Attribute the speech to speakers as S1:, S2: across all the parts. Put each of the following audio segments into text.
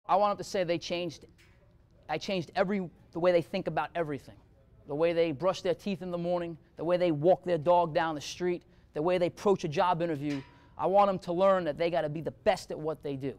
S1: I want them to say I changed the way they think about everything. The way they brush their teeth in the morning, the way they walk their dog down the street, the way they approach a job interview. I want them to learn that they got to be the best at what they do.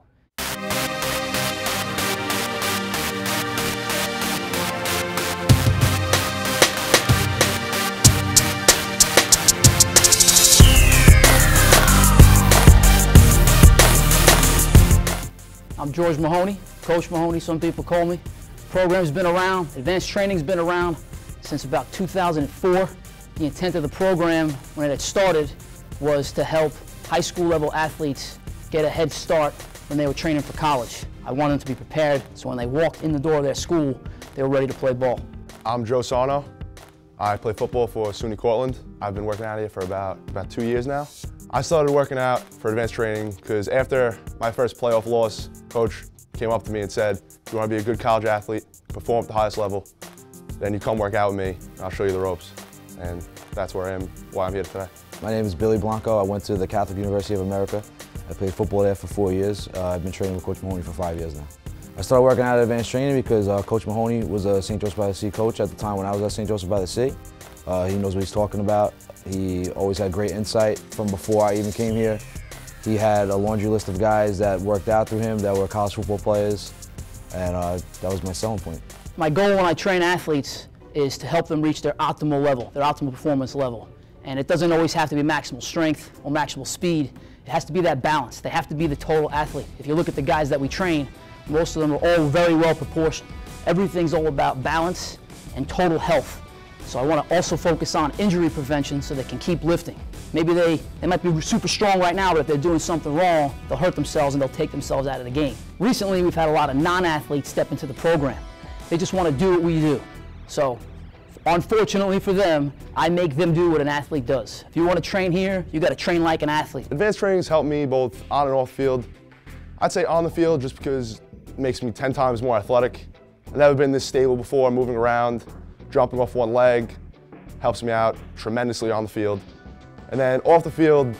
S1: I'm George Mahoney, Coach Mahoney, some people call me. The program's been around, advanced training's been around since about 2004. The intent of the program when it started was to help high school level athletes get a head start when they were training for college. I wanted them to be prepared so when they walked in the door of their school, they were ready to play ball.
S2: I'm Joe Sarno. I play football for SUNY Cortland. I've been working out here for about 2 years now. I started working out for advanced training because after my first playoff loss, Coach came up to me and said, if you want to be a good college athlete, perform at the highest level, then you come work out with me and I'll show you the ropes. And that's where I am, why I'm here today.
S3: My name is Billy Blanco. I went to the Catholic University of America. I played football there for 4 years. I've been training with Coach Mahoney for 5 years now. I started working out at advanced training because Coach Mahoney was a St. Joseph by the Sea coach at the time when I was at St. Joseph by the Sea. He knows what he's talking about. He always had great insight from before I even came here. He had a laundry list of guys that worked out through him that were college football players, and that was my selling point.
S1: My goal when I train athletes is to help them reach their optimal level, their optimal performance level. And it doesn't always have to be maximal strength or maximal speed. It has to be that balance. They have to be the total athlete. If you look at the guys that we train, most of them are all very well proportioned. Everything's all about balance and total health. So I want to also focus on injury prevention so they can keep lifting. Maybe they might be super strong right now, but if they're doing something wrong, they'll hurt themselves and they'll take themselves out of the game. Recently, we've had a lot of non-athletes step into the program. They just want to do what we do. So unfortunately for them, I make them do what an athlete does. If you want to train here, you got to train like an athlete.
S2: Advanced training has helped me both on and off the field. I'd say on the field just because it makes me 10 times more athletic. I've never been this stable before, moving around, jumping off one leg, helps me out tremendously on the field. And then off the field,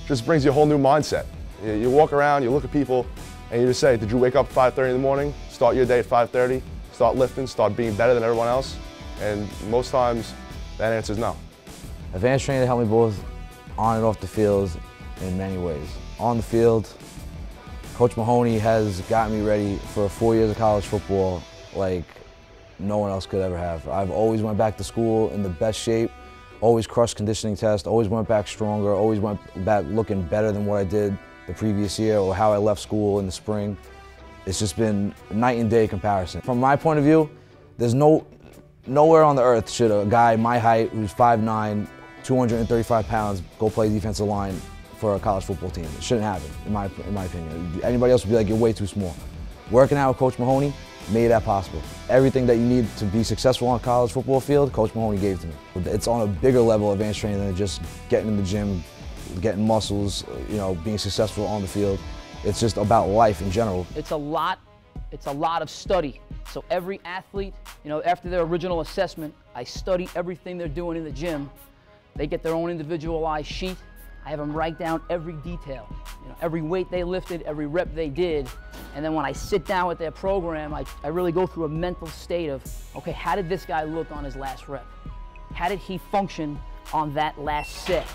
S2: just brings you a whole new mindset. You walk around, you look at people, and you just say, did you wake up at 5:30 in the morning, start your day at 5:30, start lifting, start being better than everyone else? And most times, that answer is no.
S3: Advanced training helped me both on and off the field in many ways. On the field, Coach Mahoney has gotten me ready for 4 years of college football like no one else could ever have. I've always went back to school in the best shape, always crushed conditioning tests, always went back stronger, always went back looking better than what I did the previous year or how I left school in the spring. It's just been night and day comparison. From my point of view, there's nowhere on the earth should a guy my height who's 5'9", 235 pounds go play defensive line for a college football team. It shouldn't happen, in my opinion. Anybody else would be like, you're way too small. Working out with Coach Mahoney made that possible. Everything that you need to be successful on a college football field, Coach Mahoney gave to me. It's on a bigger level of advanced training than just getting in the gym, getting muscles, you know, being successful on the field. It's just about life in general.
S1: It's a lot of study. So every athlete, you know, after their original assessment, I study everything they're doing in the gym. They get their own individualized sheet. I have them write down every detail, you know, every weight they lifted, every rep they did. And then when I sit down with their program, I really go through a mental state of, okay, how did this guy look on his last rep? How did he function on that last set?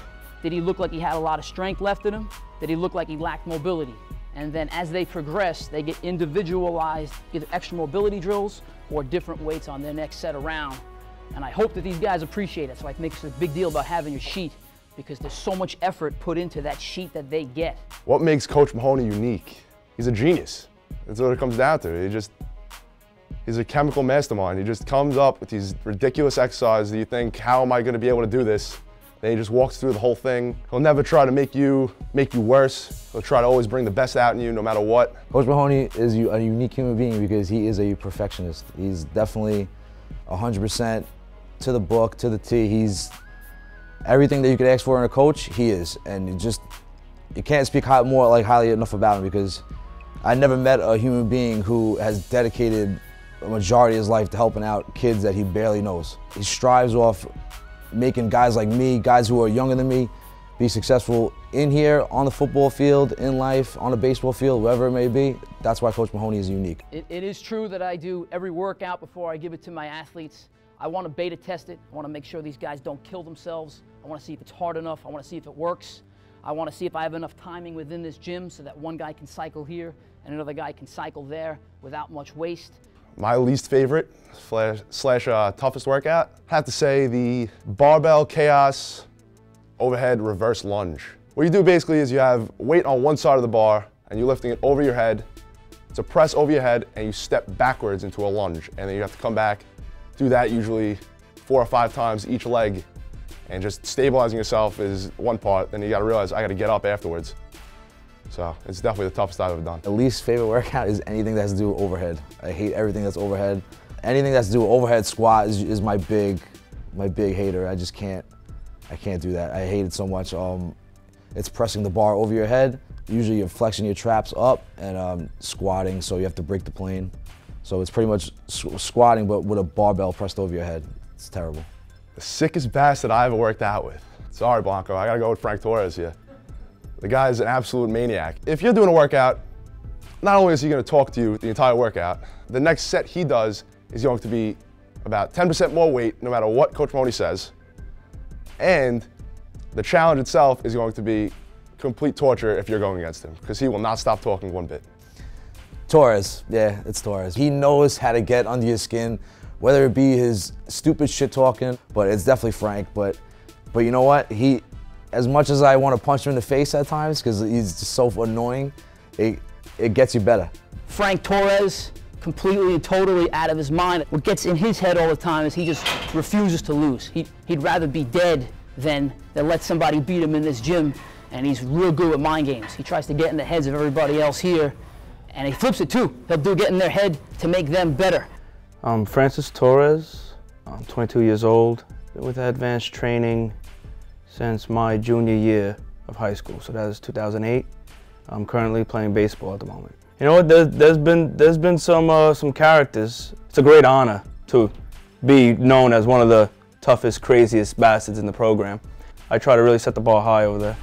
S1: Did he look like he had a lot of strength left in him? Did he look like he lacked mobility? And then as they progress, they get individualized, either extra mobility drills or different weights on their next set around. And I hope that these guys appreciate it. So I make a big deal about having your sheet because there's so much effort put into that sheet that they get.
S2: What makes Coach Mahoney unique? He's a genius. That's what it comes down to. He's a chemical mastermind. He just comes up with these ridiculous exercises that you think, how am I going to be able to do this? Then he just walks through the whole thing. He'll never try to make you worse. He'll try to always bring the best out in you no matter what.
S3: Coach Mahoney is a unique human being because he is a perfectionist. He's definitely 100% to the book, to the T. He's everything that you could ask for in a coach, he is. And you can't speak highly enough about him because I never met a human being who has dedicated a majority of his life to helping out kids that he barely knows. He strives off making guys like me, guys who are younger than me, be successful in here, on the football field, in life, on the baseball field, wherever it may be, that's why Coach Mahoney is unique.
S1: It is true that I do every workout before I give it to my athletes. I want to beta test it. I want to make sure these guys don't kill themselves. I want to see if it's hard enough. I want to see if it works. I want to see if I have enough timing within this gym so that one guy can cycle here and another guy can cycle there without much waste.
S2: My least favorite slash toughest workout, I have to say the barbell chaos overhead reverse lunge. What you do basically is you have weight on one side of the bar and you're lifting it over your head. It's a press over your head and you step backwards into a lunge, and then you have to come back, do that usually 4 or 5 times each leg, and just stabilizing yourself is one part. Then you gotta realize I gotta get up afterwards. So it's definitely the toughest I've ever done.
S3: The least favorite workout is anything that has to do with overhead. I hate everything that's overhead. Anything that's to do with overhead squat is my big hater. I just can't do that. I hate it so much. It's pressing the bar over your head. Usually you're flexing your traps up and squatting, so you have to break the plane. So it's pretty much squatting, but with a barbell pressed over your head. It's terrible.
S2: The sickest bastard I ever worked out with. Sorry, Blanco, I gotta go with Frank Torres here. The guy is an absolute maniac. If you're doing a workout, not only is he gonna talk to you the entire workout, the next set he does is going to be about 10% more weight, no matter what Coach Mahoney says. And the challenge itself is going to be complete torture if you're going against him, because he will not stop talking one bit.
S3: Torres, yeah, it's Torres. He knows how to get under your skin, whether it be his stupid shit talking, but it's definitely Frank. But you know what? As much as I want to punch him in the face at times, because he's just so annoying, it gets you better.
S1: Frank Torres, completely and totally out of his mind. What gets in his head all the time is he just refuses to lose. He'd rather be dead than let somebody beat him in this gym, and he's real good with mind games. He tries to get in the heads of everybody else here, and he flips it too. He'll get in their head to make them better.
S4: I'm Francis Torres. I'm 22 years old. Been with advanced training since my junior year of high school, so that is 2008. I'm currently playing baseball at the moment. You know what? There's been some characters. It's a great honor to be known as one of the toughest, craziest bastards in the program. I try to really set the bar high over there.